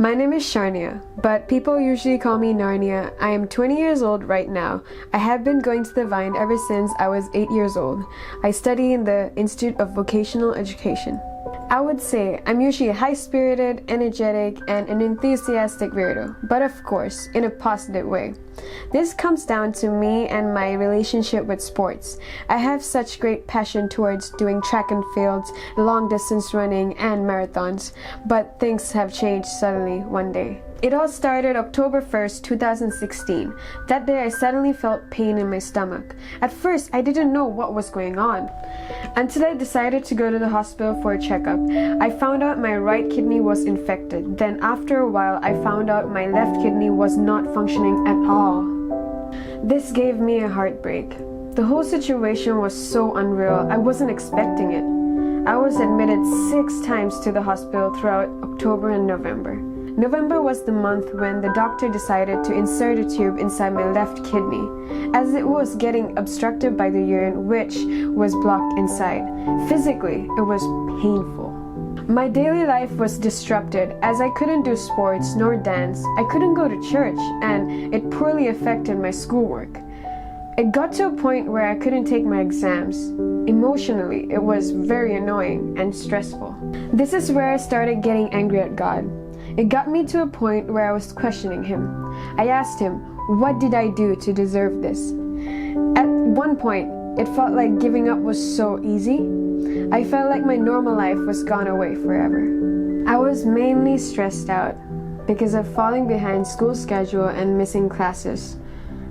My name is Sharniya, but people usually call me Narnia. I am 20 years old right now. I have been going to the Vine ever since I was 8 years old. I study in the Institute of Vocational Education. I would say I'm usually high-spirited, energetic, and an enthusiastic weirdo, but of course, in a positive way. This comes down to me and my relationship with sports. I have such great passion towards doing track and fields, long-distance running, and marathons, but things have changed suddenly one day. It all started October 1st, 2016. That day I suddenly felt pain in my stomach. At first, I didn't know what was going on, until I decided to go to the hospital for a checkup. I found out my right kidney was infected. Then after a while, I found out my left kidney was not functioning at all. This gave me a heartbreak. The whole situation was so unreal, I wasn't expecting it. I was admitted 6 times to the hospital throughout October and November. November was the month when the doctor decided to insert a tube inside my left kidney, as it was getting obstructed by the urine, which was blocked inside. Physically, it was painful. My daily life was disrupted as I couldn't do sports nor dance. I couldn't go to church, and it poorly affected my schoolwork. It got to a point where I couldn't take my exams. Emotionally, it was very annoying and stressful. This is where I started getting angry at God. It got me to a point where I was questioning Him. I asked Him, what did I do to deserve this? At one point, it felt like giving up was so easy. I felt like my normal life was gone away forever. I was mainly stressed out because of falling behind school schedule and missing classes.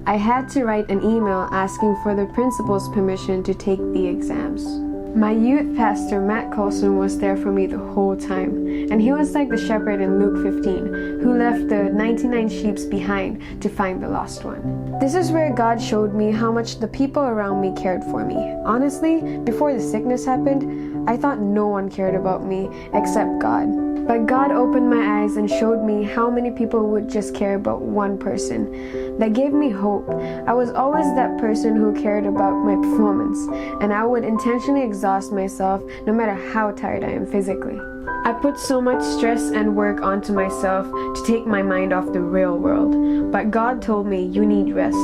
I had to write an email asking for the principal's permission to take the exams. My youth pastor, Matt Colson, was there for me the whole time, and he was like the shepherd in Luke 15, who left the 99 sheep behind to find the lost one. This is where God showed me how much the people around me cared for me. Honestly, before the sickness happened, I thought no one cared about me except God. But God opened my eyes and showed me how many people would just care about one person. That gave me hope. I was always that person who cared about my performance, and I would intentionally exhaust myself no matter how tired I am physically. I put so much stress and work onto myself to take my mind off the real world. But God told me, you need rest.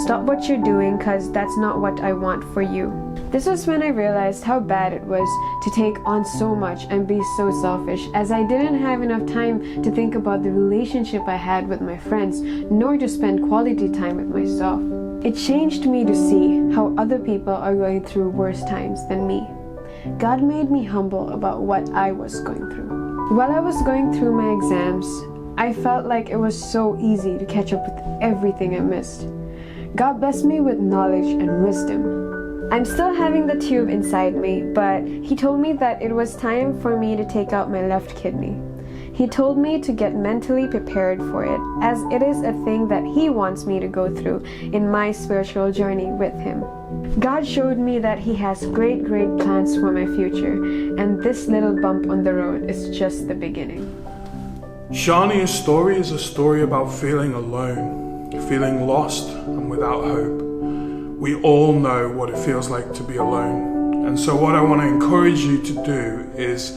Stop what you're doing, cause that's not what I want for you. This was when I realized how bad it was to take on so much and be so selfish, as I didn't have enough time to think about the relationship I had with my friends, nor to spend quality time with myself. It changed me to see how other people are going through worse times than me. God made me humble about what I was going through. While I was going through my exams, I felt like it was so easy to catch up with everything I missed. God blessed me with knowledge and wisdom. I'm still having the tube inside me, but He told me that it was time for me to take out my left kidney. He told me to get mentally prepared for it, as it is a thing that He wants me to go through in my spiritual journey with Him. God showed me that He has great plans for my future, and this little bump on the road is just the beginning. Sharniya's story is a story about feeling alone, feeling lost and without hope. We all know what it feels like to be alone. And so what I want to encourage you to do is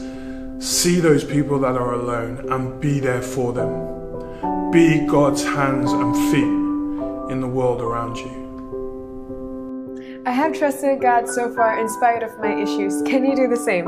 see those people that are alone and be there for them. Be God's hands and feet in the world around you. I have trusted God so far in spite of my issues. Can you do the same?